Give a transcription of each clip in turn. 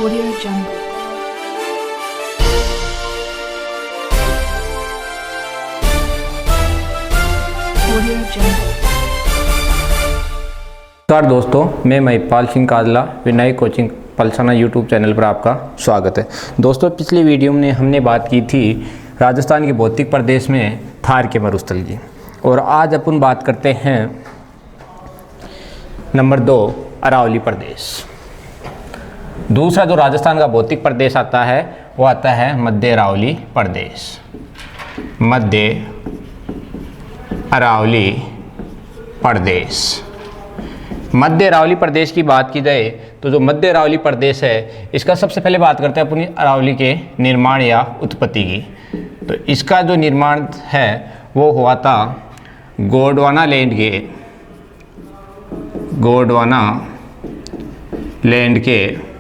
Audio Jungle. Audio Jungle. नमस्कार दोस्तों, मैं महिपाल सिंह काजला विनय कोचिंग पलसाना यूट्यूब चैनल पर आपका स्वागत है। दोस्तों, पिछली वीडियो में हमने बात की थी राजस्थान के भौतिक प्रदेश में थार के मरुस्थल की, और आज अपन बात करते हैं नंबर 2 अरावली प्रदेश। दूसरा जो राजस्थान का भौतिक प्रदेश आता है वो आता है मध्य अरावली प्रदेश। मध्य अरावली प्रदेश। मध्य अरावली प्रदेश की बात की जाए तो जो मध्य अरावली प्रदेश है, इसका सबसे पहले बात करते हैं अपनी अरावली के निर्माण या उत्पत्ति की। तो इसका जो निर्माण है वो हुआ था गोंडवाना लैंड के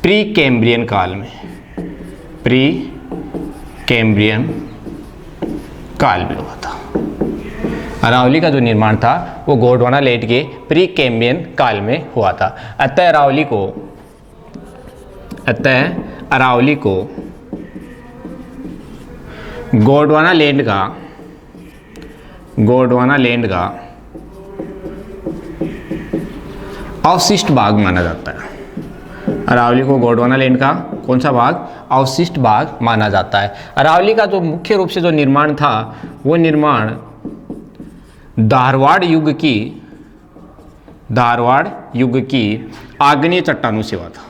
प्री कैम्ब्रियन काल में। प्री कैम्ब्रियन काल में हुआ था। अरावली का जो निर्माण था वो गोंडवाना लैंड के प्री कैम्ब्रियन काल में हुआ था। अतः अरावली को गोंडवाना लैंड का अवशिष्ट भाग माना जाता है। अरावली को गोंडवाना लैंड का कौन सा भाग? अवशिष्ट भाग माना जाता है। अरावली का जो मुख्य रूप से जो निर्माण था वो निर्माण धारवाड़ युग की आग्नेय चट्टानों से हुआ था।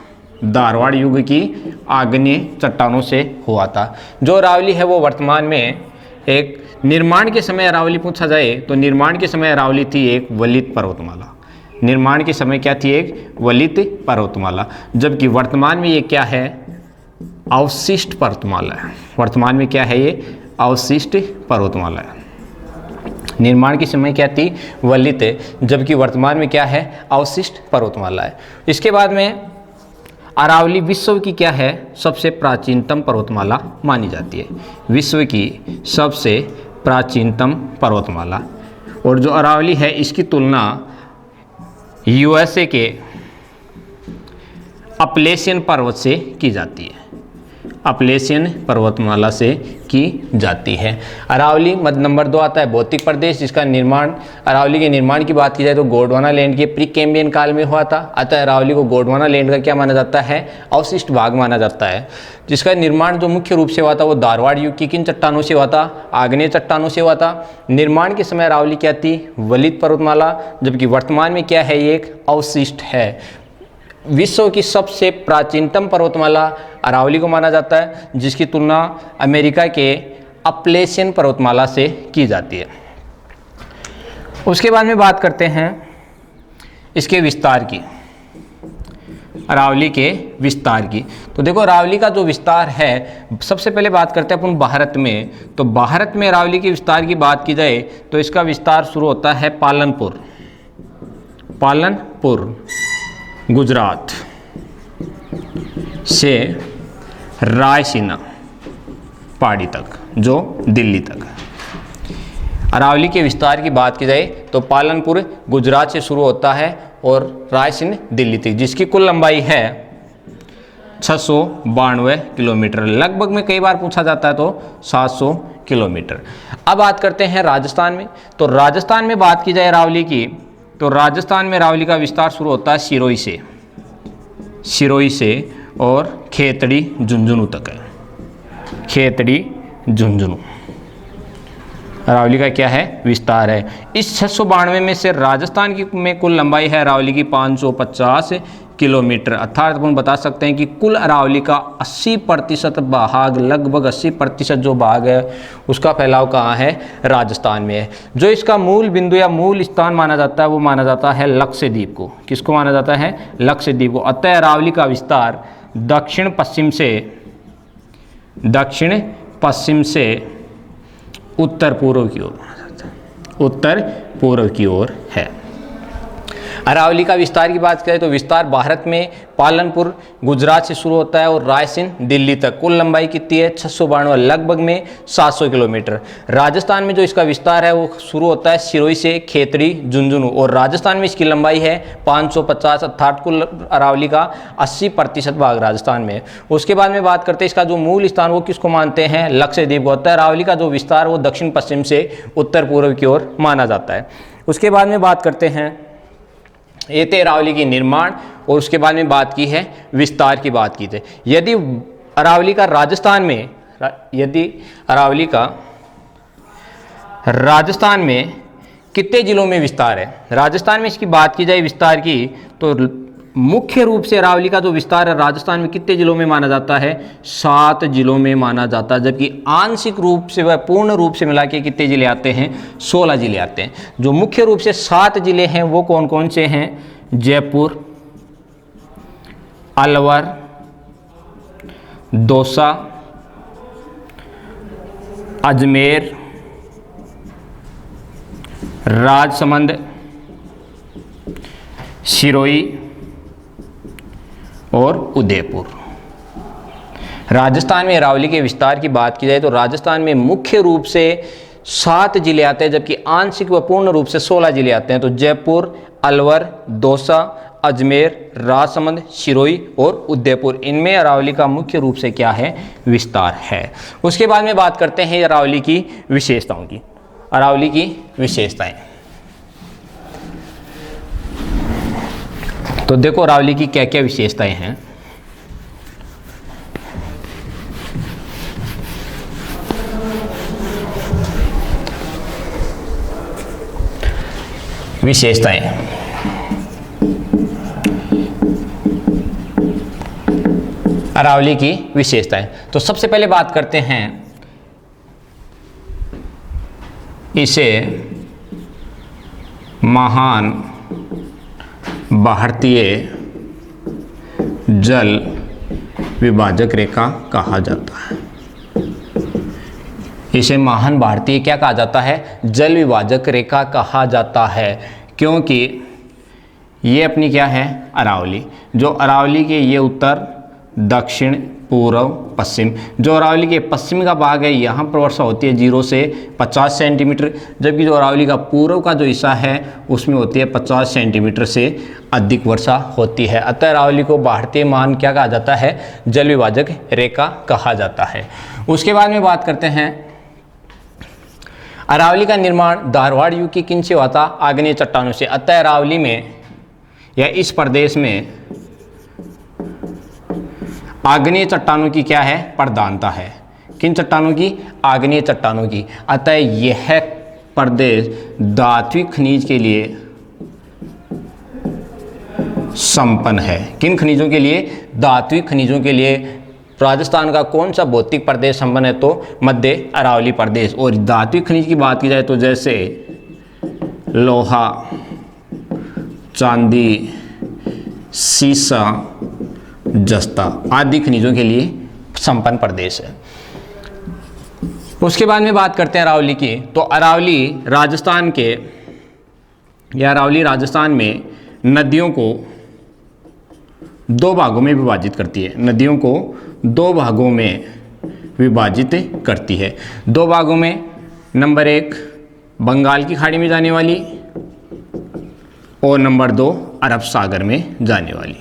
धारवाड़ युग की आग्नेय चट्टानों से हुआ था। जो अरावली है वो वर्तमान में एक निर्माण के समय अरावली पूछा जाए तो निर्माण के समय अरावली थी एक वलित पर्वतमाला। निर्माण के समय क्या थी? एक वलित पर्वतमाला। जबकि वर्तमान में ये क्या है? अवशिष्ट पर्वतमाला है। वर्तमान में क्या है? ये अवशिष्ट पर्वतमाला है। निर्माण के समय क्या थी? वलित है। जबकि वर्तमान में क्या है? अवशिष्ट पर्वतमाला है। इसके बाद में अरावली विश्व की क्या है? सबसे प्राचीनतम पर्वतमाला मानी जाती है। विश्व की सबसे प्राचीनतम पर्वतमाला। और जो अरावली है इसकी तुलना यूएसए के अपलेशियन पर्वत से की जाती है। अपलेशियन पर्वतमाला से की जाती है। अरावली मध्य नंबर 2 आता है भौतिक प्रदेश, जिसका निर्माण अरावली के निर्माण की बात की जाए तो गोंडवाना लैंड के प्री कैम्ब्रियन काल में हुआ था। अतः अरावली को गोंडवाना लैंड का क्या माना जाता है? अवशिष्ट भाग माना जाता है। जिसका निर्माण जो मुख्य रूप से हुआ था वो धारवाड़ युग की किन चट्टानों से हुआ था? आग्नेय चट्टानों से हुआ था। निर्माण के समय अरावली क्या थी? वलित पर्वतमाला। जबकि वर्तमान में क्या है? ये एक अवशिष्ट है। विश्व की सबसे प्राचीनतम पर्वतमाला अरावली को माना जाता है, जिसकी तुलना अमेरिका के अपलेशियन पर्वतमाला से की जाती है। उसके बाद में बात करते हैं इसके विस्तार की, अरावली के विस्तार की। तो देखो, अरावली का जो विस्तार है, सबसे पहले बात करते हैं अपन भारत में। तो भारत में अरावली के विस्तार की बात की जाए तो इसका विस्तार शुरू होता है पालनपुर गुजरात से रायसीना पहाड़ी तक, जो दिल्ली तक है। अरावली के विस्तार की बात की जाए तो पालनपुर गुजरात से शुरू होता है और रायसीन दिल्ली तक, जिसकी कुल लंबाई है 692 किलोमीटर। लगभग में कई बार पूछा जाता है तो 700 किलोमीटर। अब बात करते हैं राजस्थान में। तो राजस्थान में बात की जाए अरावली की तो राजस्थान में अरावली का विस्तार शुरू होता है सिरोही से और खेतड़ी झुंझुनू तक है। खेतड़ी झुंझुनू अरावली का क्या है? विस्तार है। इस 692 में से राजस्थान की में कुल लंबाई है अरावली की 550 किलोमीटर। अर्थात अपन बता सकते हैं कि कुल अरावली का 80% भाग, लगभग 80% जो भाग है उसका फैलाव कहाँ है? राजस्थान में है। जो इसका मूल बिंदु या मूल स्थान माना जाता है वो माना जाता है लक्षद्वीप को। किसको माना जाता है? लक्षद्वीप को। अतः अरावली का विस्तार दक्षिण पश्चिम से उत्तर पूर्व की ओर माना जाता है। उत्तर पूर्व की ओर है। अरावली का विस्तार की बात करें तो विस्तार भारत में पालनपुर गुजरात से शुरू होता है और रायसेन दिल्ली तक। कुल लंबाई कितनी है 692, लगभग में 700 किलोमीटर। राजस्थान में जो इसका विस्तार है वो शुरू होता है सिरोही से खेतड़ी झुंझुनू और राजस्थान में इसकी लंबाई है 550, अर्थात कुल अरावली का 80% भाग राजस्थान में। उसके बाद में बात करते हैं इसका जो मूल स्थान वो किसको मानते हैं, लक्षद्वीप को होता है। अरावली का जो विस्तार वो दक्षिण पश्चिम से उत्तर पूर्व की ओर माना जाता है। उसके बाद में बात करते हैं ये थे अरावली की निर्माण और उसके बाद में बात की है विस्तार की बात की थी। यदि अरावली का राजस्थान में कितने जिलों में विस्तार है, राजस्थान में इसकी बात की जाए विस्तार की तो मुख्य रूप से अरावली का जो विस्तार है राजस्थान में कितने जिलों में माना जाता है, 7 जिलों में माना जाता है। जबकि आंशिक रूप से व पूर्ण रूप से मिला के कितने जिले आते हैं, 16 जिले आते हैं। जो मुख्य रूप से 7 जिले हैं वो कौन कौन से हैं, जयपुर, अलवर, दौसा, अजमेर, राजसमंद, सिरोही और उदयपुर। राजस्थान में अरावली के विस्तार की बात की जाए तो राजस्थान में मुख्य रूप से 7 जिले आते हैं, जबकि आंशिक व पूर्ण रूप से 16 जिले आते हैं। तो जयपुर, अलवर, दौसा, अजमेर, राजसमंद, सिरोही और उदयपुर, इनमें अरावली का मुख्य रूप से क्या है, विस्तार है। उसके बाद में बात करते हैं अरावली की विशेषताओं की। अरावली की विशेषताएं तो देखो अरावली की क्या क्या विशेषताएं हैं। विशेषताएं अरावली की विशेषताएं तो सबसे पहले बात करते हैं इसे महान भारतीय जल विभाजक रेखा कहा जाता है। इसे महान भारतीय क्या कहा जाता है, जल विभाजक रेखा कहा जाता है, क्योंकि ये अपनी क्या है, अरावली। जो अरावली के ये उत्तर, दक्षिण, पूर्व, पश्चिम। जो अरावली के पश्चिम का भाग है यहाँ पर वर्षा होती है 0 से 50 सेंटीमीटर, जबकि जो अरावली का पूर्व का जो हिस्सा है उसमें होती है 50 सेंटीमीटर से अधिक वर्षा होती है। अतः अरावली को भारतीय मान क्या कहा जाता है, जल विभाजक रेखा कहा जाता है। उसके बाद में बात करते हैं अरावली का निर्माण धारवाड़ युग की किन से हुआ था, आग्नेय चट्टानों से। अतः अरावली में या इस प्रदेश में आग्नेय चट्टानों की क्या है, प्रधानता है। किन चट्टानों की, आग्नेय चट्टानों की। अतः यह प्रदेश धात्विक खनिज के लिए संपन्न है। किन खनिजों के लिए, धात्विक खनिजों के लिए। राजस्थान का कौन सा भौतिक प्रदेश संपन्न है, तो मध्य अरावली प्रदेश। और धात्विक खनिज की बात की जाए तो जैसे लोहा, चांदी, सीसा, जस्ता आदि खनिजों के लिए संपन्न प्रदेश है। उसके बाद में बात करते हैं अरावली की। तो अरावली राजस्थान में नदियों को 2 भागों में विभाजित करती है। नदियों को 2 भागों में विभाजित करती है। 2 भागों में, नंबर 1 बंगाल की खाड़ी में जाने वाली और नंबर 2 अरब सागर में जाने वाली।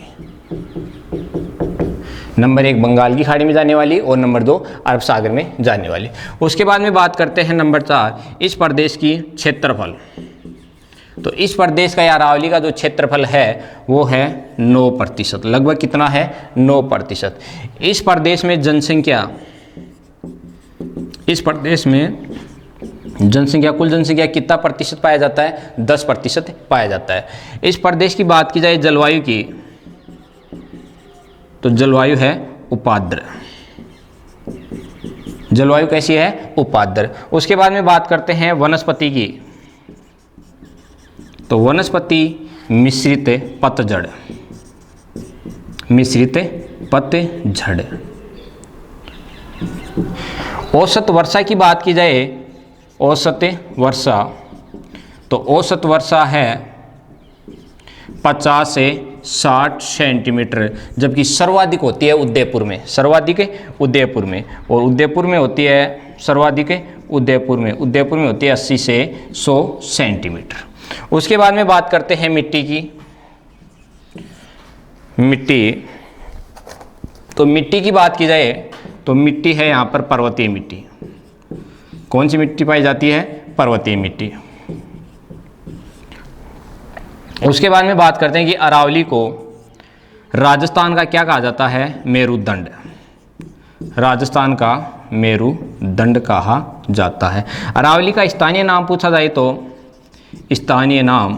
नंबर 1 बंगाल की खाड़ी में जाने वाली और नंबर 2 अरब सागर में जाने वाली। उसके बाद में बात करते हैं नंबर 4 इस प्रदेश की क्षेत्रफल। तो इस प्रदेश का या अरावली का जो क्षेत्रफल है वो है 9%। लगभग कितना है, 9%। इस प्रदेश में जनसंख्या, इस प्रदेश में जनसंख्या, कुल जनसंख्या कितना प्रतिशत पाया जाता है, 10% पाया जाता है। इस प्रदेश की बात की जाए जलवायु की तो जलवायु है उपाद्र। जलवायु कैसी है, उपाद्र। उसके बाद में बात करते हैं वनस्पति की। तो वनस्पति मिश्रित पतझड़, मिश्रित पतझड़। औसत वर्षा की बात की जाए, औसत वर्षा, तो औसत वर्षा है 50 से 60 सेंटीमीटर, जबकि सर्वाधिक होती है उदयपुर में, सर्वाधिक उदयपुर में, और उदयपुर में होती है सर्वाधिक उदयपुर में होती है 80 से 100 सेंटीमीटर। उसके बाद में बात करते हैं मिट्टी की। तो मिट्टी की बात की जाए तो मिट्टी है यहाँ पर पर्वतीय मिट्टी। कौन सी मिट्टी पाई जाती है? पर्वतीय मिट्टी। उसके बाद में बात करते हैं कि अरावली को राजस्थान का क्या कहा जाता है? मेरुदंड। राजस्थान का मेरुदंड कहा जाता है। अरावली का स्थानीय नाम पूछा जाए तो स्थानीय नाम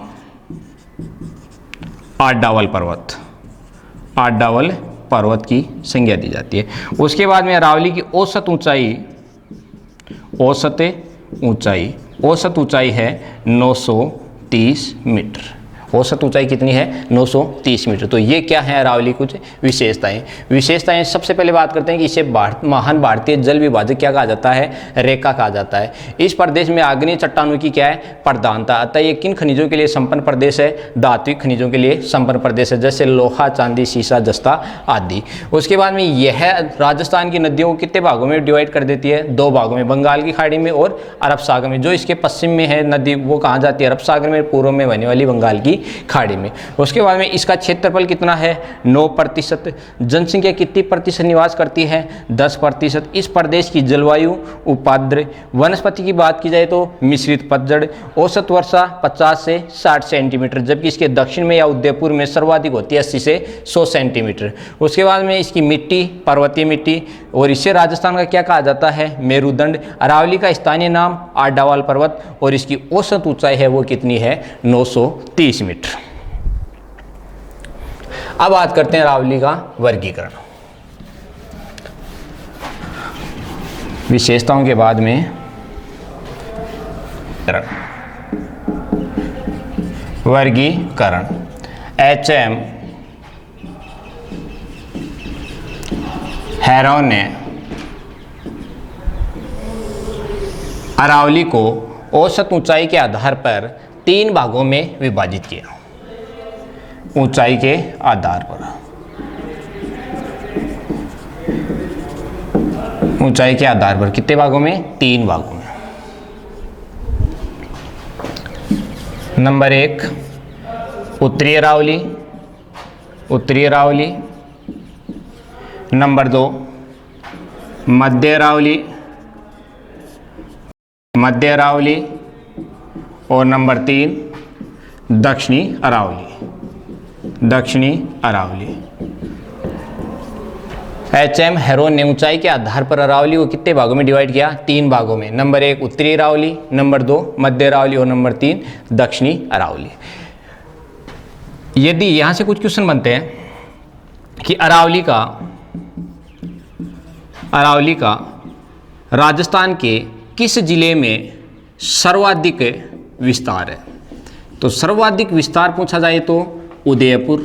आडावल पर्वत, आडावल पर्वत की संज्ञा दी जाती है। उसके बाद में अरावली की औसत ऊंचाई है 930 मीटर। औसत ऊंचाई कितनी है? 930 मीटर। तो ये क्या है अरावली कुछ विशेषताएं। सबसे पहले बात करते हैं कि इसे महान भारतीय जल विभाजक क्या कहा जाता है? रेखा कहा जाता है। इस प्रदेश में आग्नेय चट्टानों की क्या है? प्रधानता। अतः ये किन खनिजों के लिए संपन्न प्रदेश है? धात्विक खनिजों के लिए संपन्न प्रदेश है, जैसे लोहा, चांदी, सीसा, जस्ता आदि। उसके बाद में यह राजस्थान की नदियों को कितने भागों में डिवाइड कर देती है? 2 भागों में, बंगाल की खाड़ी में और अरब सागर में। जो इसके पश्चिम में है नदी वो कहाँ जाती है? अरब सागर में। पूर्व में बहने वाली बंगाल की खाड़ी में। उसके बाद में इसका क्षेत्रफल कितना है? 9%। जनसंख्या कितनी प्रतिशत निवास करती है? 10%। इस प्रदेश की जलवायु उपाद्र। वनस्पति की बात की जाए तो मिश्रित पतझड़। औसत वर्षा 50 से 60 सेंटीमीटर, जबकि इसके दक्षिण में या उदयपुर में सर्वाधिक होती है 80 से 100 सेंटीमीटर। उसके बाद में इसकी मिट्टी पर्वतीय मिट्टी, और इसे राजस्थान का क्या कहा जाता है? मेरुदंड। अरावली का स्थानीय नाम आडावाल पर्वत, और इसकी औसत ऊंचाई है वो कितनी है? 930 मीटर। अब बात करते हैं अरावली का वर्गीकरण। विशेषताओं के बाद में वर्गीकरण। HM हैरोन ने अरावली को औसत ऊंचाई के आधार पर 3 भागों में विभाजित किया। ऊंचाई के आधार पर, ऊंचाई के आधार पर कितने भागों में? 3 भागों में। नंबर 1 उत्तरी अरावली, उत्तरी अरावली। नंबर 2 मध्य अरावली, मध्य अरावली। और नंबर 3 दक्षिणी अरावली, दक्षिणी अरावली। HM हैरोन ने ऊंचाई के आधार पर अरावली को कितने भागों में डिवाइड किया? 3 भागों में। नंबर 1 उत्तरी अरावली, नंबर 2 मध्य अरावली, और नंबर 3 दक्षिणी अरावली। यदि यहां से कुछ क्वेश्चन बनते हैं कि अरावली का राजस्थान के किस जिले में सर्वाधिक विस्तार है? तो सर्वाधिक विस्तार पूछा जाए तो उदयपुर,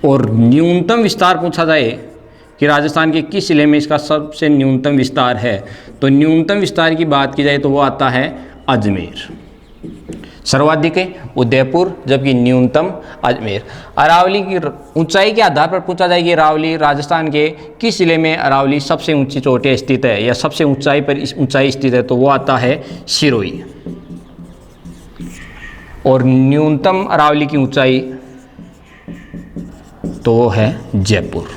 और न्यूनतम विस्तार पूछा जाए कि राजस्थान के किस जिले में इसका सबसे न्यूनतम विस्तार है, तो न्यूनतम विस्तार की बात की जाए तो वो आता है अजमेर। सर्वाधिक उदयपुर, जबकि न्यूनतम अजमेर। अरावली की ऊंचाई के आधार पर पूछा जाए कि अरावली राजस्थान के किस जिले में अरावली सबसे ऊंची चोटी स्थित है या सबसे ऊंचाई पर ऊंचाई स्थित है, तो वो आता है सिरोही। और न्यूनतम अरावली की ऊंचाई तो वो है जयपुर।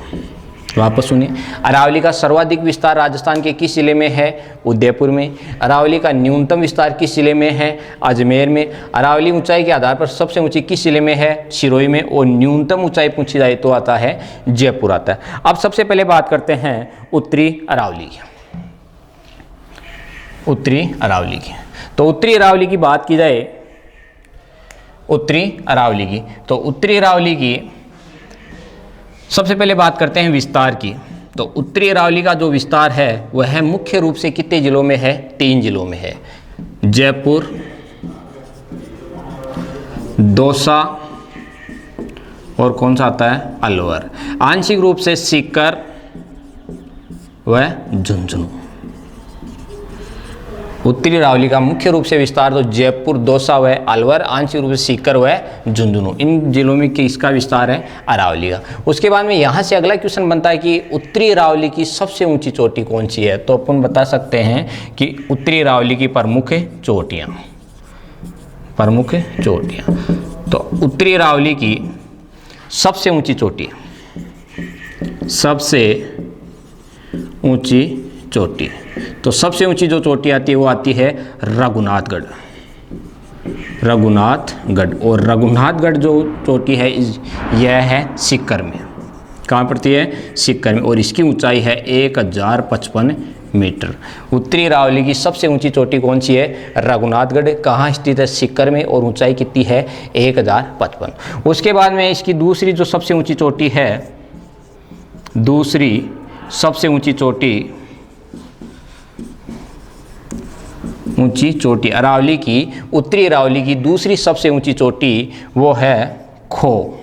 वापस सुनिए, अरावली का सर्वाधिक विस्तार राजस्थान के किस जिले में है? उदयपुर में। अरावली का न्यूनतम विस्तार किस जिले में है? अजमेर में। अरावली ऊंचाई के आधार पर सबसे ऊंची किस जिले में है? सिरोही में। और न्यूनतम ऊंचाई पूछी जाए तो आता है जयपुर आता है। अब सबसे पहले बात करते हैं उत्तरी अरावली की। उत्तरी अरावली की, तो उत्तरी अरावली की बात की जाए, उत्तरी अरावली की, तो उत्तरी अरावली की सबसे पहले बात करते हैं विस्तार की। तो उत्तरी अरावली का जो विस्तार है वह है मुख्य रूप से कितने जिलों में है? 3 जिलों में है। जयपुर, दौसा, और कौन सा आता है? अलवर। आंशिक रूप से सीकर व झुंझुनू। उत्तरी अरावली का मुख्य रूप से विस्तार तो जयपुर, दौसा व अलवर, आंशिक रूप से सीकर व झुंझुनू, इन जिलों में किसका विस्तार है? अरावली का। उसके बाद में यहाँ से अगला क्वेश्चन बनता है कि उत्तरी अरावली की सबसे ऊंची चोटी कौन सी है? तो अपन बता सकते हैं कि उत्तरी अरावली की प्रमुख चोटियाँ, तो उत्तरी अरावली की सबसे ऊंची चोटी, तो सबसे ऊंची जो चोटी आती है वो आती है रघुनाथगढ़, और रघुनाथगढ़ जो चोटी है यह है सीकर में। कहाँ पड़ती है? सीकर में, और इसकी ऊंचाई है 1055 मीटर। उत्तरी अरावली की सबसे ऊंची चोटी कौन सी है? रघुनाथगढ़। कहाँ स्थित है? सीकर में, और ऊंचाई कितनी है? 1055। उसके बाद में इसकी दूसरी जो सबसे ऊंची चोटी है, अरावली की, उत्तरी अरावली की दूसरी सबसे ऊंची चोटी वो है खो,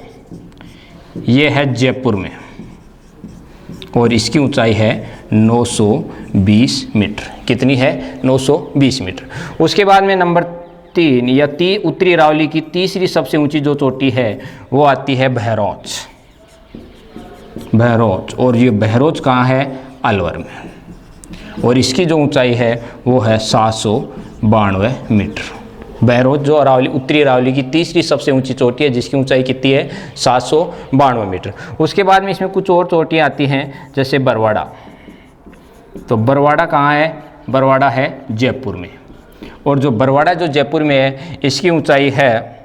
ये है जयपुर में, और इसकी ऊंचाई है 920 मीटर। कितनी है? 920 मीटर। उसके बाद में नंबर 3 या उत्तरी अरावली की तीसरी सबसे ऊंची जो चोटी है वो आती है बहरोच, और ये बहरोच कहाँ है? अलवर में, और इसकी जो ऊंचाई है वो है 792 मीटर। बहरोच जो उत्तरी अरावली की तीसरी सबसे ऊंची चोटी है, जिसकी ऊंचाई कितनी है? 792 मीटर। उसके बाद में इसमें कुछ और चोटियाँ आती हैं, जैसे बरवाड़ा। तो बरवाड़ा कहाँ है? बरवाड़ा है जयपुर में, और जो बरवाड़ा जो जयपुर में है इसकी ऊंचाई है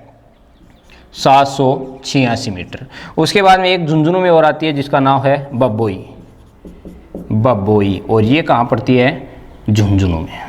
786 मीटर। उसके बाद में एक झुंझुनू में और आती है जिसका नाम है बब्बोई, और ये कहाँ पड़ती है? झुंझुनू में,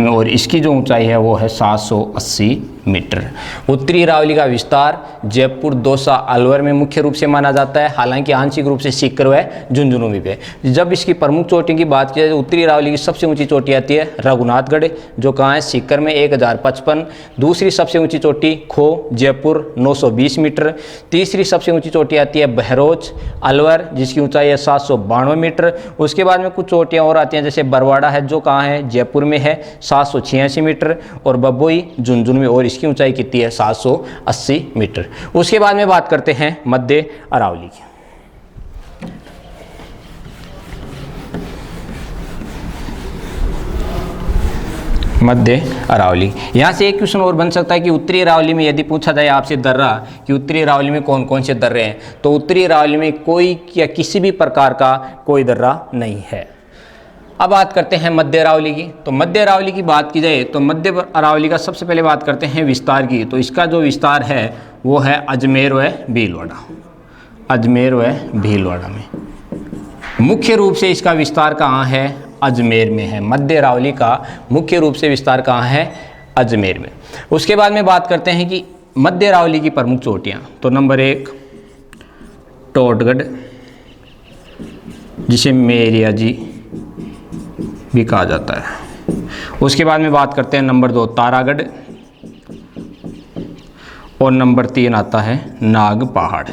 और इसकी जो ऊंचाई है वो है 780 मीटर। उत्तरी अरावली का विस्तार जयपुर, दौसा, अलवर में मुख्य रूप से माना जाता है, हालांकि आंशिक रूप से सीकर व झुंझुनू में भी है। जब इसकी प्रमुख चोटी की बात की जाए तो उत्तरी अरावली की सबसे ऊंची चोटी आती है रघुनाथगढ़, जो कहाँ है? सीकर में, 1055। दूसरी सबसे ऊंची चोटी खो, जयपुर, 920 मीटर। तीसरी सबसे ऊंची चोटी आती है बहरोच, अलवर, जिसकी ऊंचाई है 792 मीटर। उसके बाद में कुछ चोटियाँ और आती हैं, जैसे बरवाड़ा है जो कहाँ है? जयपुर में है, 786 मीटर, और बब्बोई झुंझुनू में, और इसकी ऊंचाई कितनी है? 780 मीटर। उसके बाद में बात करते हैं मध्य अरावली की। मध्य अरावली, यहाँ से एक क्वेश्चन और बन सकता है कि उत्तरी अरावली में यदि पूछा जाए आपसे दर्रा कि उत्तरी अरावली में कौन कौन से दर्रे हैं, तो उत्तरी अरावली में कोई या किसी भी प्रकार का कोई दर्रा नहीं है। अब बात करते हैं मध्य अरावली की। तो मध्य अरावली की बात की जाए तो मध्य अरावली का सबसे पहले बात करते हैं विस्तार की। तो इसका जो विस्तार है वो है अजमेर व भीलवाड़ा में। मुख्य रूप से इसका विस्तार कहाँ है? अजमेर में है। मध्य अरावली का मुख्य रूप से विस्तार कहाँ है? अजमेर में। उसके बाद में बात करते हैं कि मध्य अरावली की प्रमुख चोटियाँ। तो नंबर 1 टोटगढ़, जिसे मेरिया जी भी कहा जाता है। उसके बाद में बात करते हैं नंबर 2 तारागढ़, और नंबर 3 आता है नाग पहाड़।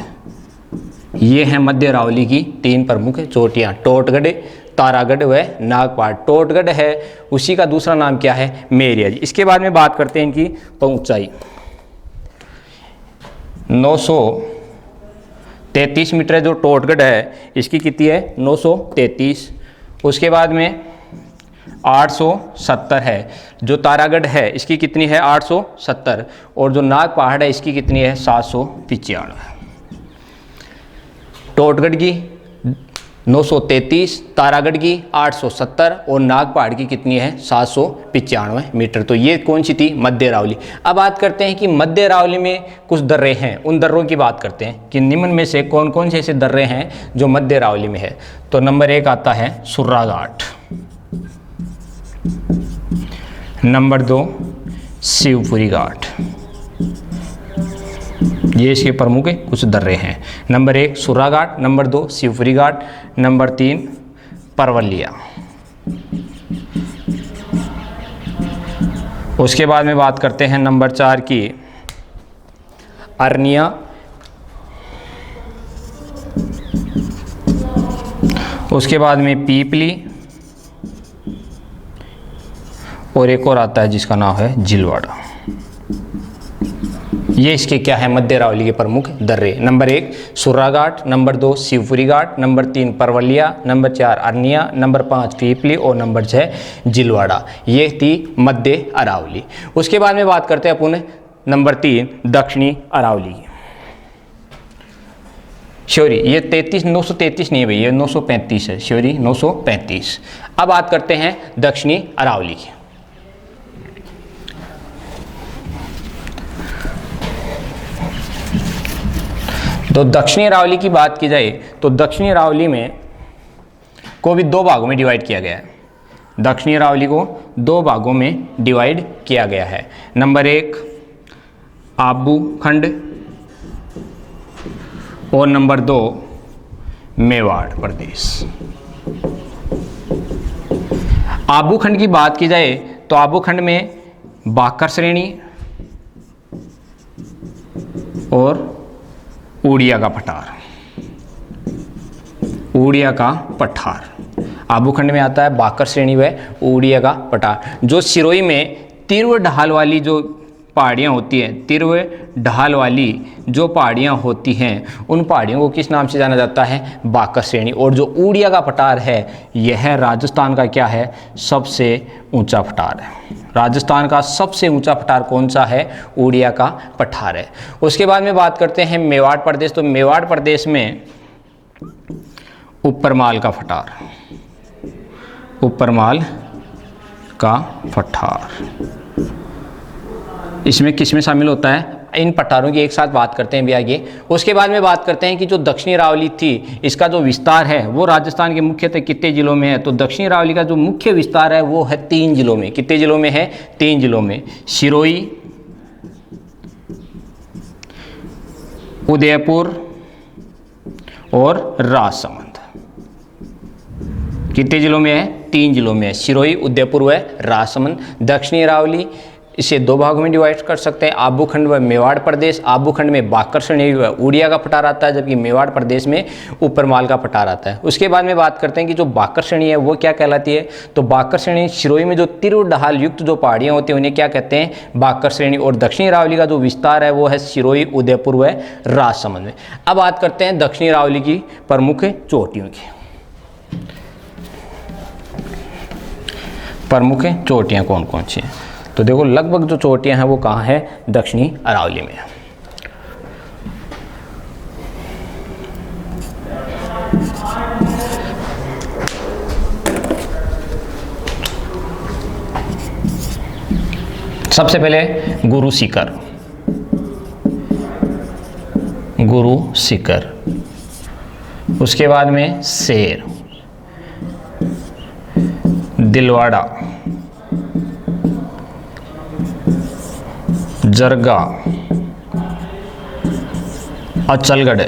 ये हैं मध्य अरावली की 3 प्रमुख चोटियाँ, टोटगढ़, तारागढ़ व नाग पहाड़। टोटगढ़ है, उसी का दूसरा नाम क्या है? मेरिया जी। इसके बाद में बात करते हैं इनकी ऊंचाई। 933 मीटर है जो टोटगढ़ है, इसकी कितनी है? 933। उसके बाद में 870 है जो तारागढ़ है, इसकी कितनी है? 870। और जो नाग पहाड़ है इसकी कितनी है? 795। टोटगढ़ की 933, तारागढ़ की 870 और नाग पहाड़ की कितनी है? 795 मीटर। तो ये कौन सी थी? मध्य अरावली। अब बात करते हैं कि मध्य अरावली में कुछ दर्रे हैं, उन दर्रों की बात करते हैं कि निम्न में से कौन कौन से ऐसे दर्रे हैं जो मध्य अरावली में है। तो नंबर 1 आता है सुर्रा घाट, नंबर 2 शिवपुरी घाट, ये इसके प्रमुख कुछ दर्रे हैं। Number 1 Surra Ghat, number 2 Shivpuri Ghat, number 3 Parwalia. उसके बाद में बात करते हैं नंबर 4 की अरनिया, उसके बाद में पीपली, और एक और आता है जिसका नाम है जिलवाड़ा। ये इसके क्या है, मध्य अरावली के प्रमुख दर्रे। Number 1 Surra Ghat, number 2 Shivpuri Ghat, number 3 Parvaliya, number 4 Arniya, number 5 Pipli और नंबर 6 जिलवाड़ा। ये थी मध्य अरावली। उसके बाद में बात करते हैं अपन नंबर 3 दक्षिणी अरावली। श्योरी ये 933 नहीं है भाई, ये 935 है। श्योरी 935। अब बात करते हैं दक्षिणी अरावली की। तो दक्षिणी अरावली की बात की जाए तो दक्षिणी अरावली में को भी 2 भागों में डिवाइड किया गया है। दक्षिणी अरावली को 2 भागों में डिवाइड किया गया है। नंबर 1 आबू खंड और नंबर 2 मेवाड़ प्रदेश। आबू खंड की बात की जाए तो आबू खंड में बाकर श्रेणी और उड़िया का पठार, उड़िया का पठार आबू खंड में आता है। बाकर श्रेणी व उड़िया का पठार। जो सिरोही में तीव्र ढाल वाली जो पहाड़ियाँ होती हैं, तीव्र ढाल वाली जो पहाड़ियाँ होती हैं, उन पहाड़ियों को किस नाम से जाना जाता है, बाकर श्रेणी। और जो उड़िया का पठार है, यह राजस्थान का क्या है, सबसे ऊंचा पठार है। राजस्थान का सबसे ऊंचा पठार कौन सा है, उड़िया का पठार है। उसके बाद में बात करते हैं मेवाड़ प्रदेश। तो मेवाड़ प्रदेश में ऊपरमाल का पठार, ऊपरमाल का पठार इसमें किसमें शामिल होता है, इन पठारों की एक साथ बात करते हैं भी आगे। उसके बाद में बात करते हैं कि जो दक्षिणी अरावली थी, इसका जो विस्तार है वो राजस्थान के मुख्यतः कितने जिलों में है। तो दक्षिणी अरावली का जो मुख्य विस्तार है वो है 3 जिलों में। कितने जिलों में है, 3 जिलों में। सिरोही, उदयपुर और राजसमंद। कितने जिलों में है, 3 जिलों में है। सिरोही, उदयपुर व राजसमंद। दक्षिणी अरावली इसे 2 भागों में डिवाइड कर सकते हैं, आबू खंड व मेवाड़ प्रदेश। आबू खंड में बाकर श्रेणी व उड़िया का पठार आता है, जबकि मेवाड़ प्रदेश में ऊपरमाल का पठार आता है। उसके बाद में बात करते हैं कि जो बाकर श्रेणी है वो क्या कहलाती है। तो बाकर श्रेणी सिरोही में जो तीव्र ढाल युक्त जो पहाड़ियाँ होती हैं उन्हें क्या कहते हैं, बाकर श्रेणी। और दक्षिणी अरावली का जो विस्तार है वो है सिरोही, उदयपुर व राजसमंद में। अब बात करते हैं दक्षिणी अरावली की प्रमुख चोटियों की। प्रमुख चोटियाँ कौन कौन सी हैं, तो देखो लगभग जो चोटियां हैं वो कहाँ है, दक्षिणी अरावली में। सबसे पहले गुरु शिखर, गुरु शिखर। उसके बाद में शेर, दिलवाड़ा, जरगा, अचलगढ़,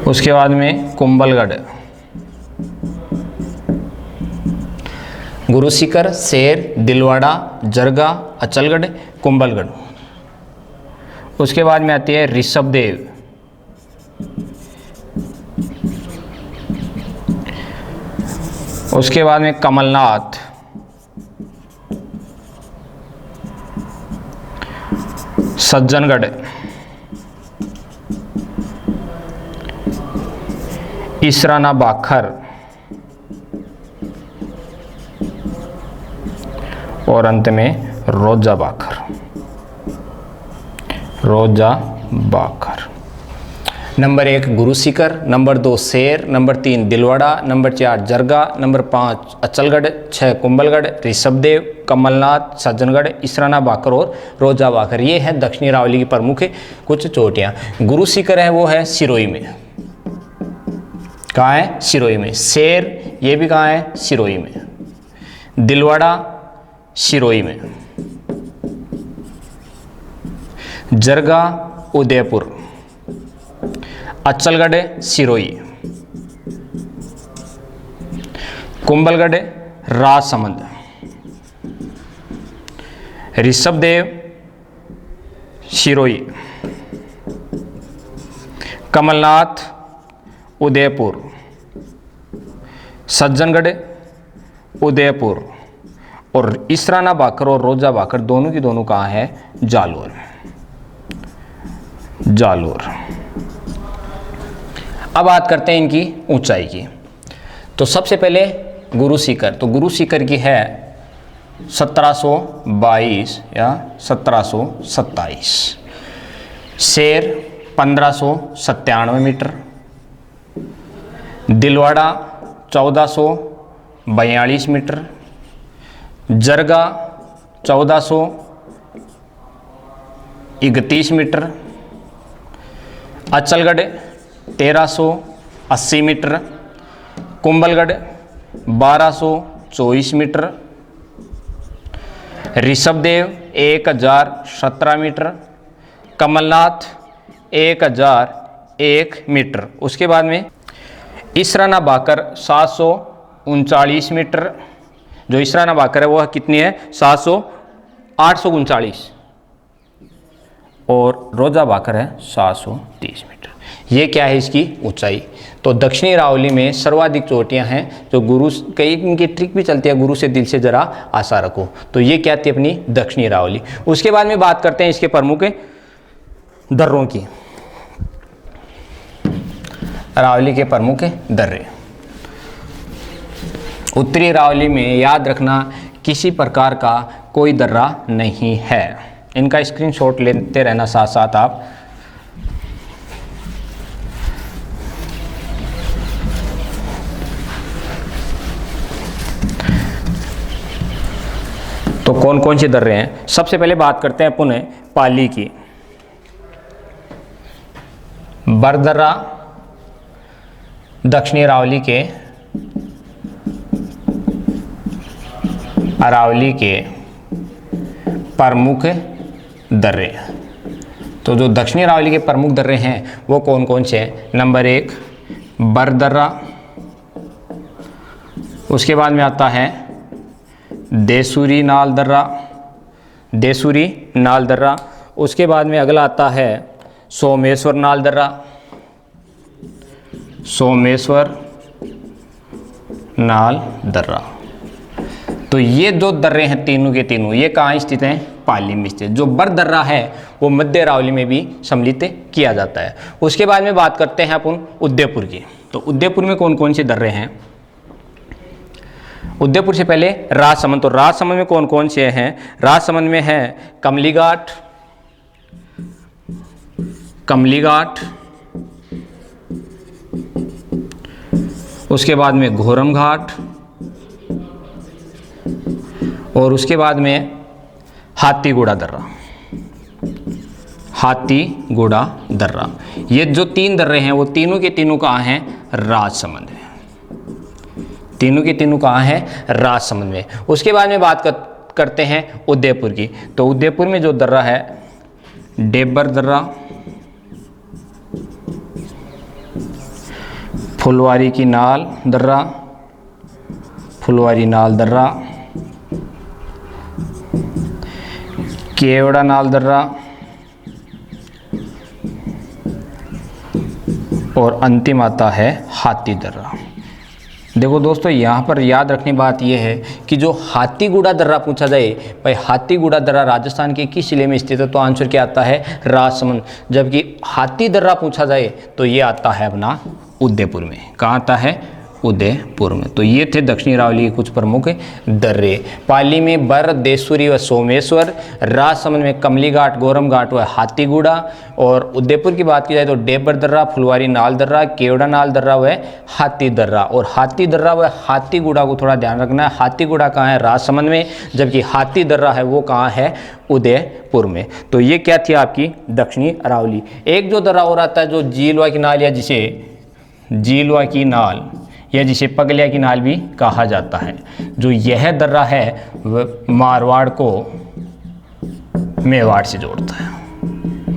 उसके बाद में कुंभलगढ़। गुरु शिखर, शेर, दिलवाड़ा, जरगा, अचलगढ़, कुंभलगढ़। उसके बाद में आती है ऋषभदेव, उसके बाद में कमलनाथ, सज्जनगढ़, इसराना बाखर और अंत में रोजा बाखर, रोजा बाखर। नंबर 1 गुरु शिखर, नंबर 2 शेर, number 3 Dilwara, number 4 जरगा, number 5 Achalgarh, 6 Kumbhalgarh, Rishabhdev, Kamal Nath, Sajjangarh, Israna बाखर और रोजा बाखर। ये है दक्षिणी अरावली की प्रमुख कुछ चोटियाँ। गुरु शिखर है वो है सिरोही में। कहाँ है, सिरोही में। शेर ये भी कहाँ है, सिरोही में। दिलवाड़ा सिरोही में। जरगा उदयपुर, अचलगढ़ सिरोही, कुंभलगढ़ राजसमंद, ऋषभदेव सिरोही, कमलनाथ उदयपुर, सज्जनगढ़, उदयपुर, और इसराना बाकर और रोजा बाकर दोनों की दोनों कहाँ है? जालोर। जालोर। अब बात करते हैं इनकी ऊंचाई की। तो सबसे पहले गुरु शिखर, तो गुरु शिखर की है 1722 या 1727। Sher 1597 metre. Dilwara 1442 metre. Jarga 1431 metre. Achalgarh 1380 metre. Kumbhalgarh 1224 metre. Rishabhdev 1017 metre. Kamalnath 1001 metre. उसके बाद में इसराना बाकर 739 मीटर। जो इसराना बाकर है वो कितनी है? 839। और रोजा बाकर है 730 मीटर। ये क्या है इसकी ऊंचाई। तो दक्षिणी अरावली में सर्वाधिक चोटियां हैं जो गुरु, कई इनकी ट्रिक भी चलती है, गुरु से दिल से जरा आशा रखो। तो ये क्या थी अपनी दक्षिणी अरावली। उसके बाद में बात करते हैं इसके प्रमुख दर्रों की। अरावली के प्रमुख दर्रे। उत्तरी अरावली में याद रखना किसी प्रकार का कोई दर्रा नहीं है। इनका स्क्रीनशॉट लेते रहना साथ साथ आप। तो कौन कौन से दर्रे हैं? सबसे पहले बात करते हैं पुनः पाली की। बरदर्रा दक्षिणी अरावली के प्रमुख दर्रे। तो जो दक्षिणी अरावली के प्रमुख दर्रे हैं वो कौन कौन से हैं? नंबर 1 बरदर्रा। उसके बाद में आता है देसूरी नाल दर्रा। देसूरी नाल दर्रा। उसके बाद में अगला आता है सोमेश्वर नाल दर्रा। सोमेश्वर नाल दर्रा। तो ये दो दर्रे हैं तीनों के तीनों, ये कहाँ स्थित हैं? पाली में स्थित। जो बरदर्रा है वो मध्य अरावली में भी सम्मिलित किया जाता है। उसके बाद में बात करते हैं अपन उदयपुर की। तो उदयपुर में कौन कौन से दर्रे हैं? उदयपुर से पहले राजसमंद। तो राजसमंद में कौन कौन से हैं? राजसमंद में है कमली घाट, कमली घाट, उसके बाद में घोरम घाट, और उसके बाद में हाथीगुड़ा दर्रा। हाथीगुड़ा दर्रा। ये जो 3 दर्रे हैं वो तीनों के तीनों कहाँ हैं? राजसमंद में। तीनों के तीनों कहाँ हैं? राजसमंद में। उसके बाद में बात करते हैं उदयपुर की। तो उदयपुर में जो दर्रा है डेबर दर्रा, फुलवारी की नाल दर्रा, फुलवारी नाल दर्रा, केवड़ा नाल दर्रा, और अंतिम आता है हाथी दर्रा। देखो दोस्तों, यहाँ पर याद रखने बात यह है कि जो हाथीगुड़ा दर्रा पूछा जाए, भाई हाथीगुड़ा दर्रा राजस्थान के किस जिले में स्थित है? तो आंसर क्या आता है? राजसमंद। जबकि हाथी दर्रा पूछा जाए तो ये आता है अपना उदयपुर में। कहाँ आता है? उदयपुर में। तो ये थे दक्षिणी अरावली के कुछ प्रमुख दर्रे। पाली में बर, देसूरी व सोमेश्वर, राजसमंद में कमली घाट, गोरम घाट व हाथीगुड़ा, और उदयपुर की बात की जाए तो डेबर दर्रा, फुलवारी नाल दर्रा, केवड़ा नाल दर्रा व हाथी दर्रा। और हाथी दर्रा व हाथीगुड़ा को थोड़ा ध्यान रखना है। हाथीगुड़ा कहाँ है? राजसमंद में, जबकि हाथी दर्रा है वो कहाँ है? उदयपुर में। तो ये क्या थी आपकी दक्षिणी अरावली। एक जो दर्रा और आता है जो झीलवा की नाल, या जिसे झीलवा की नाल या जिसे पगलिया की नाल भी कहा जाता है। जो यह दर्रा है वह मारवाड़ को मेवाड़ से जोड़ता है।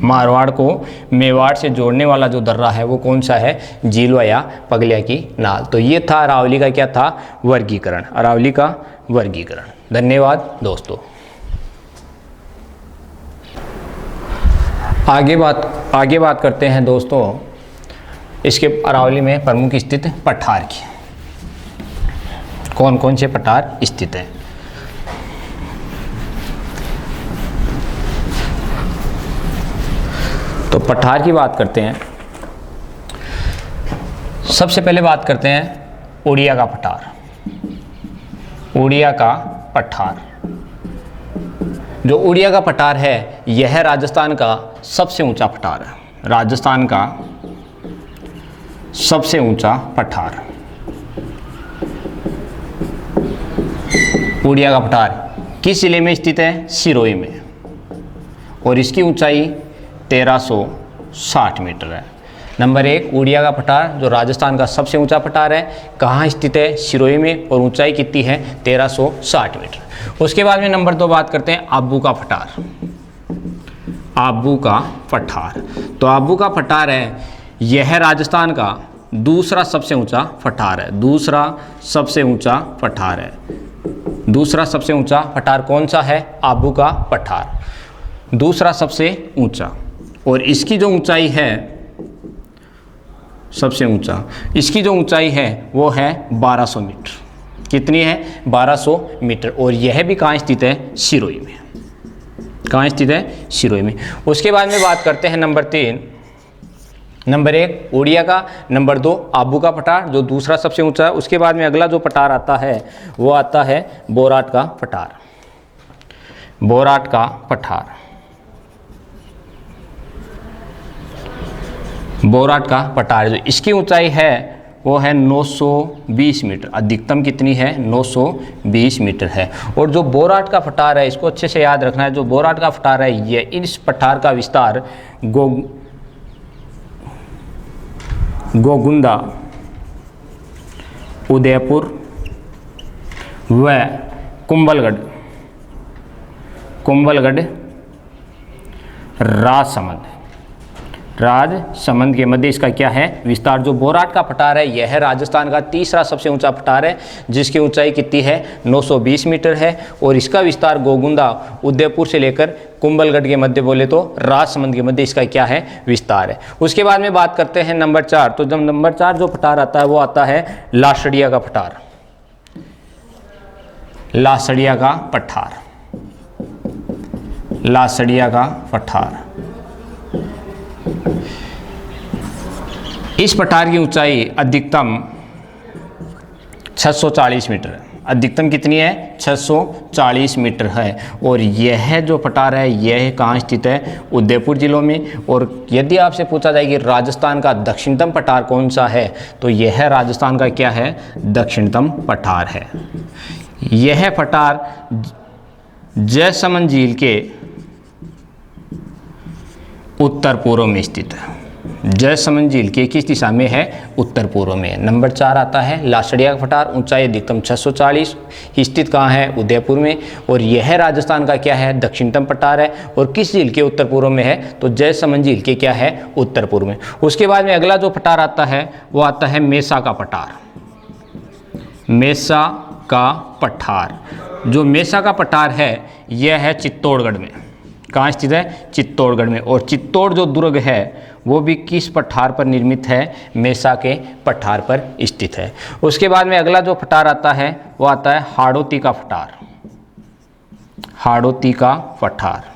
मारवाड़ को मेवाड़ से जोड़ने वाला जो दर्रा है वो कौन सा है? झीलवा या पगलिया की नाल। तो ये था अरावली का क्या था? वर्गीकरण। अरावली का वर्गीकरण। धन्यवाद दोस्तों। आगे बात करते हैं दोस्तों इसके अरावली में प्रमुख स्थित पठार की। कौन कौन से पठार स्थित हैं। तो पठार की बात करते हैं। सबसे पहले बात करते हैं उड़िया का पठार। उड़िया का पठार, जो उड़िया का पठार है यह राजस्थान का सबसे ऊंचा पठार है। राजस्थान का सबसे ऊंचा पठार उड़िया का पठार किस जिले में स्थित है? सिरोही में, और इसकी ऊंचाई 1360 मीटर है। नंबर 1 उड़िया का पठार जो राजस्थान का सबसे ऊंचा पठार है, कहाँ स्थित है? सिरोही में, और ऊंचाई कितनी है? 1360 मीटर। उसके बाद में नंबर 2 बात करते हैं आबू का पठार। आबू का पठार, तो आबू का पठार है यह राजस्थान का दूसरा सबसे ऊंचा पठार है। दूसरा सबसे ऊंचा पठार है। दूसरा सबसे ऊंचा पठार कौन सा है? आबू का पठार, दूसरा सबसे ऊंचा। और इसकी जो ऊंचाई है, सबसे ऊंचा, इसकी जो ऊंचाई है वो है 1200 मीटर। कितनी है? 1200 मीटर। और यह भी कहाँ स्थित है? सिरोही में। कहाँ स्थित है? सिरोही में। उसके बाद में बात करते हैं नंबर 3। नंबर 1 उड़िया का, नंबर 2 आबू का पठार जो दूसरा सबसे ऊंचा है। उसके बाद में अगला जो पठार आता है वो आता है बोराट का पठार। बोराट का पठार, बोराट का पठार जो इसकी ऊंचाई है वो है 920 मीटर। अधिकतम कितनी है? 920 मीटर है। और जो बोराट का पठार है, इसको अच्छे से याद रखना है, जो बोराट का पठार है ये इस पठार का विस्तार गोगुंदा, उदयपुर व कुंभलगढ़ राजसमंद के मध्य इसका क्या है? विस्तार। जो बोराट का पठार है यह राजस्थान का तीसरा सबसे ऊंचा पठार है, जिसकी ऊंचाई कितनी है? 920 मीटर है। और इसका विस्तार गोगुंदा, उदयपुर से लेकर कुंभलगढ़ के मध्य बोले तो राजसमंद के मध्य इसका क्या है? विस्तार है। उसके बाद में बात करते हैं नंबर 4। तो जब नंबर 4 जो पठार आता है वो आता है लासड़िया का पठार। लासड़िया का पठार, लासड़िया का पठार। इस पठार की ऊंचाई अधिकतम 640 मीटर है। अधिकतम कितनी है? 640 मीटर है। और यह जो पठार है यह कहाँ स्थित है? उदयपुर जिलों में। और यदि आपसे पूछा जाए कि राजस्थान का दक्षिणतम पठार कौन सा है, तो यह राजस्थान का क्या है? दक्षिणतम पठार है। यह पठार जयसमंद झील के उत्तर पूर्व में स्थित है। जयसमंद झील के किस दिशा में है? उत्तर पूर्व में। नंबर 4 आता है लासड़िया का पठार, ऊंचाई अधिकतम 640, स्थित कहाँ है? उदयपुर में। और यह राजस्थान का क्या है? दक्षिणतम पठार है। और किस झील के उत्तर पूर्व में है? तो जयसमंद झील के क्या है? उत्तर पूर्व में। उसके बाद में अगला जो पठार आता है वो आता है मेसा का पठार। मेसा का पठार, जो मेसा का पठार है यह है चित्तौड़गढ़ में। कहाँ स्थित है? चित्तौड़गढ़ में। और चित्तौड़ जो दुर्ग है वो भी किस पठार पर निर्मित है? मेसा के पठार पर स्थित है। उसके बाद में अगला जो पठार आता है वो आता है हाड़ौती का पठार। हाड़ौती का पठार।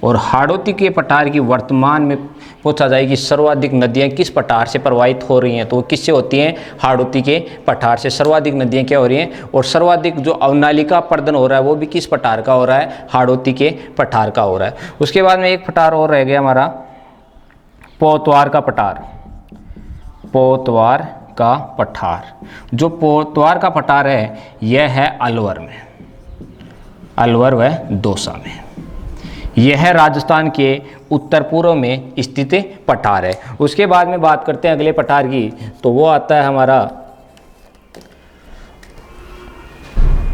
और हाड़ौती के पठार की वर्तमान में पूछा जाए कि सर्वाधिक नदियां किस पठार से प्रवाहित हो रही हैं, तो वो किससे होती हैं? हाड़ौती के पठार से सर्वाधिक नदियां क्या हो रही हैं? और सर्वाधिक जो अवनालिका पर्दन हो रहा है वो भी किस पठार का हो रहा है? हाड़ौती के पठार का हो रहा है। उसके बाद में एक पठार और रह गया हमारा पोतवार का पठार। पोतवार का पठार, जो पोतवार का पठार है यह है अलवर में। अलवर व दौसा में। यह राजस्थान के उत्तर पूर्व में स्थित पठार है। उसके बाद में बात करते हैं अगले पठार की, तो वो आता है हमारा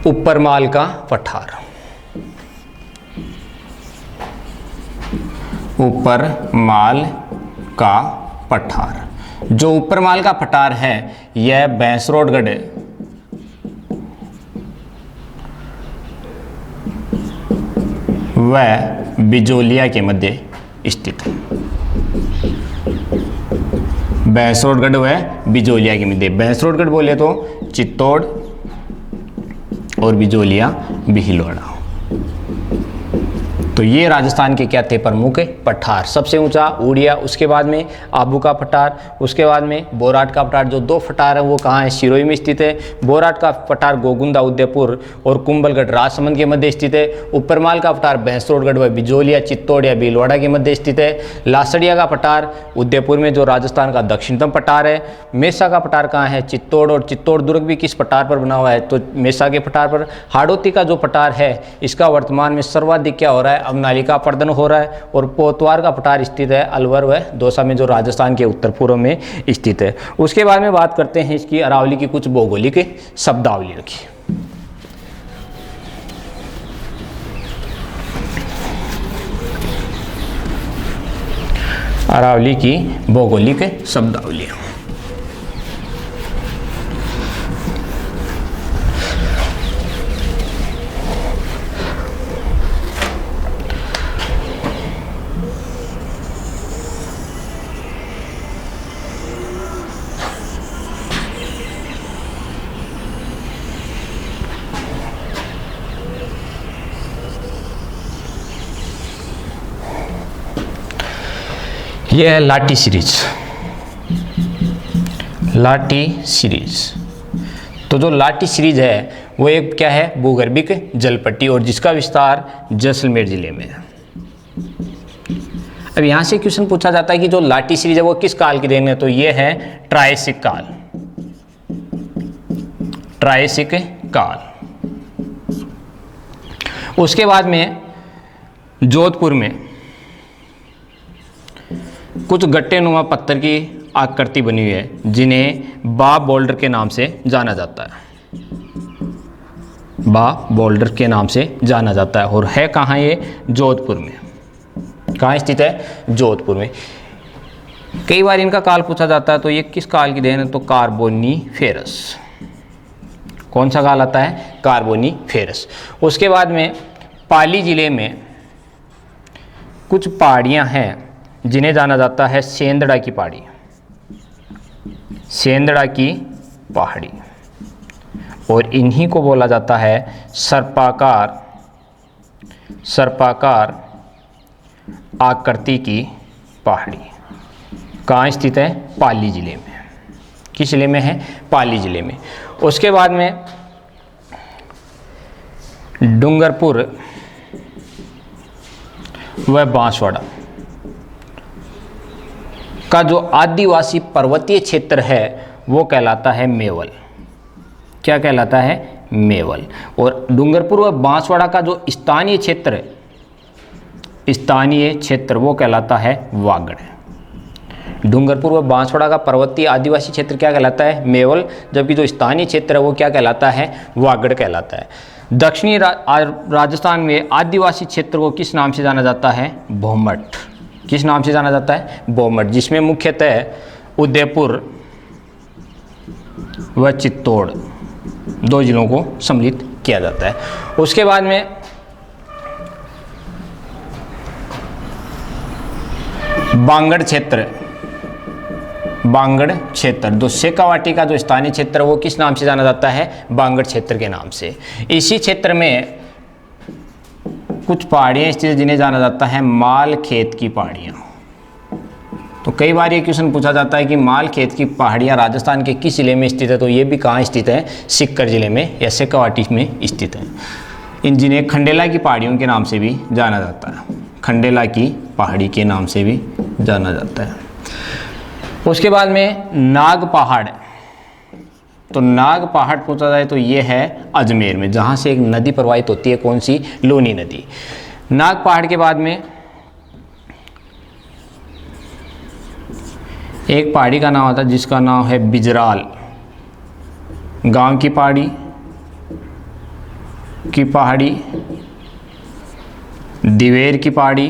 ऊपरमाल का पठार। ऊपरमाल का पठार, जो ऊपरमाल का पठार है यह भैंसरोडगढ़ व बिजोलिया के मध्य स्थित है। भैंसरोडगढ़ व बिजोलिया के मध्य। भैंसरोडगढ़ बोले तो चित्तौड़, और बिजोलिया भीलवाड़ा। तो ये राजस्थान के क्या थे प्रमुख पठार। सबसे ऊंचा उड़िया, उसके बाद में आबू का पठार, उसके बाद में बोराट का पठार। जो दो पठार हैं वो कहाँ है, सिरोही में स्थित है। बोराट का पठार गोगुंदा उदयपुर और कुंभलगढ़ राजसमंद के मध्य स्थित है। ऊपरमाल का पठार भैंसरोडगढ़ व बिजोलिया चित्तौड़ या भीलवाड़ा के मध्य स्थित है। लासड़िया का पठार उदयपुर में जो राजस्थान का दक्षिणतम पठार है। मेसा का पठार कहाँ है, चित्तौड़, और चित्तौड़ दुर्ग भी किस पठार पर बना हुआ है, तो मेसा के पठार पर। हाड़ौती का जो पठार है इसका वर्तमान में सर्वाधिक क्या हो रहा है, अब नालिका अपर्दन हो रहा है। और पोतवार का पठार स्थित है अलवर व दौसा में, जो राजस्थान के उत्तर पूर्व में स्थित है। उसके बाद में बात करते हैं इसकी अरावली की कुछ भौगोलिक शब्दावली रखी। अरावली की भौगोलिक शब्दावली। यह है लाठी सीरीज। लाठी सीरीज, तो जो लाठी सीरीज है वो एक क्या है, भूगर्भिक जलपट्टी, और जिसका विस्तार जैसलमेर जिले में है। अब यहाँ से क्वेश्चन पूछा जाता है कि जो लाठी सीरीज है वो किस काल की देन है, तो ये है ट्रायसिक काल। ट्रायसिक काल। उसके बाद में जोधपुर में कुछ गट्टेनुमा पत्थर की आकृति बनी हुई है जिन्हें बा बोल्डर के नाम से जाना जाता है। बा बोल्डर के नाम से जाना जाता है, और है कहाँ ये, जोधपुर में। कहाँ स्थित है, जोधपुर में। कई बार इनका काल पूछा जाता है, तो ये किस काल की देन है, तो कार्बोनीफेरस। कौन सा काल आता है, कार्बोनीफेरस। उसके बाद में पाली जिले में कुछ पहाड़ियाँ हैं जिन्हें जाना जाता है सेंदड़ा की पहाड़ी। सेंदड़ा की पहाड़ी, और इन्हीं को बोला जाता है सर्पाकार आकृति की पहाड़ी। कहाँ स्थित है, पाली जिले में। किस जिले में है, पाली जिले में। उसके बाद में डूंगरपुर व बांसवाड़ा का जो आदिवासी पर्वतीय क्षेत्र है वो कहलाता है मेवल। क्या कहलाता है, मेवल। और डूंगरपुर व बांसवाड़ा का जो स्थानीय क्षेत्र है, स्थानीय क्षेत्र वो कहलाता है वागड़। डूंगरपुर व बांसवाड़ा का पर्वतीय आदिवासी क्षेत्र क्या कहलाता है, मेवल, जबकि जो स्थानीय क्षेत्र है वो क्या कहलाता है, वागड़ कहलाता है। दक्षिणी राजस्थान में आदिवासी क्षेत्र को किस नाम से जाना जाता है, भोमट। किस नाम से जाना जाता है, भोमट, जिसमें मुख्यतः उदयपुर व चित्तौड़ दो जिलों को सम्मिलित किया जाता है। उसके बाद में बांगड़ क्षेत्र, बांगड़ क्षेत्र, जो शेखावाटी का जो स्थानीय क्षेत्र है वो किस नाम से जाना जाता है, बांगड़ क्षेत्र के नाम से। इसी क्षेत्र में कुछ पहाड़ियाँ स्थित जिन्हें जाना जाता है माल खेत की पहाड़ियाँ। तो कई बार ये क्वेश्चन पूछा जाता है कि माल खेत की पहाड़ियाँ राजस्थान के किस जिले में स्थित है, तो ये भी कहाँ स्थित है, सीकर जिले में या शेखावाटी में स्थित है। इन जिन्हें खंडेला की पहाड़ियों के नाम से भी जाना जाता है, खंडेला की पहाड़ी के नाम से भी जाना जाता है। उसके बाद में नाग पहाड़, तो नाग पहाड़ पूछा जाए तो ये है अजमेर में, जहाँ से एक नदी प्रवाहित होती है, कौन सी, लूनी नदी। नाग पहाड़ के बाद में एक पहाड़ी का नाम आता है जिसका नाम है बिजराल। गांव की पहाड़ी दिवेर की पहाड़ी,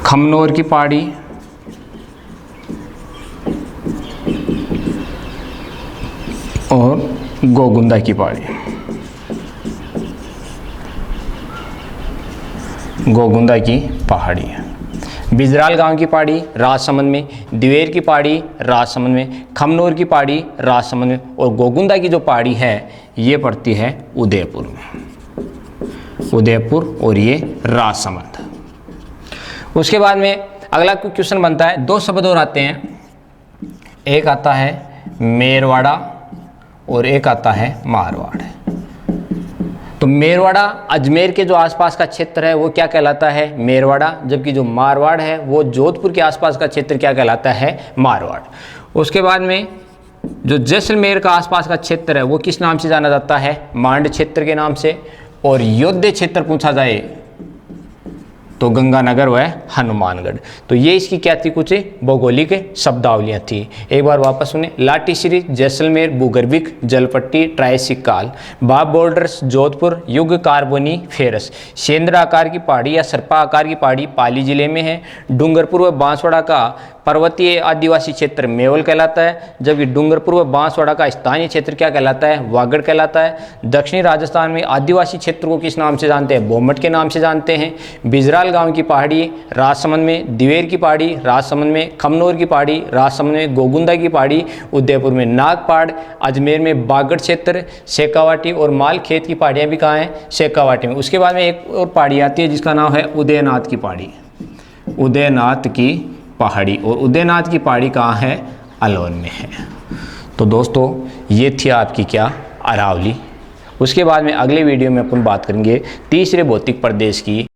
खमनोर की पहाड़ी, और गोगुंदा की पहाड़ी। गोगुंदा की पहाड़ी है। बिजराल गांव की पहाड़ी राजसमंद में, दिवेर की पहाड़ी राजसमंद में, खमनोर की पहाड़ी राजसमंद में, और गोगुंदा की जो पहाड़ी है ये पड़ती है उदयपुर में। उदयपुर और ये राजसमंद। उसके बाद में अगला क्वेश्चन बनता है, दो शब्द और आते हैं, एक आता है मेरवाड़ा और एक आता है मारवाड़। तो मेरवाड़ा अजमेर के जो आसपास का क्षेत्र है वो क्या कहलाता है, मेरवाड़ा, जबकि जो मारवाड़ है वो जोधपुर के आसपास का क्षेत्र क्या कहलाता है, मारवाड़। उसके बाद में जो जैसलमेर का आसपास का क्षेत्र है वो किस नाम से जाना जाता है, मांड क्षेत्र के नाम से। और योध्य क्षेत्र पूछा जाए तो गंगानगर व हनुमानगढ़। तो ये इसकी क्या थी, कुछ भौगोलिक शब्दावलियाँ थी। एक बार वापस सुने, लाटीश्री, जैसलमेर, बुगरबिक, जलपट्टी, ट्राइसिकाल, बाब बॉर्डर्स, जोधपुर, युग कार्बोनी, फेरस। सेंद्र आकार की पहाड़ी या सरपा आकार की पहाड़ी पाली जिले में है। डूंगरपुर व बांसवाड़ा का पर्वतीय आदिवासी क्षेत्र मेवल कहलाता है, जबकि डूंगरपुर व बांसवाड़ा का स्थानीय क्षेत्र क्या कहलाता है, वागड़ कहलाता है। दक्षिणी राजस्थान में आदिवासी क्षेत्र को किस नाम से जानते हैं, बोमट के नाम से जानते हैं। बिजराल गांव की पहाड़ी राजसमंद में, दिवेर की पहाड़ी राजसमंद में, खमनोर की पहाड़ी राजसमंद में, गोगुंदा की पहाड़ी उदयपुर में, नागपाड़ अजमेर में, बागड़ क्षेत्र शेखावाटी और मालखेत की पहाड़ियाँ भी कहाँ हैं, शेखावाटी में। उसके बाद में एक और पहाड़ी आती है जिसका नाम है उदयनाथ की पहाड़ी, उदयनाथ की पहाड़ी। और उदयनाथ की पहाड़ी कहाँ है, अलवर में है। तो दोस्तों ये थी आपकी क्या, अरावली। उसके बाद में अगले वीडियो में अपन बात करेंगे तीसरे भौतिक प्रदेश की,